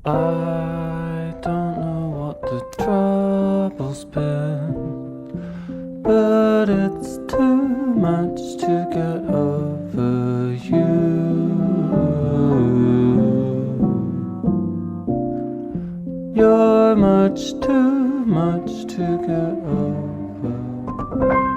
I don't know what the trouble's been, but it's too much to get over you. You're much too much to get over.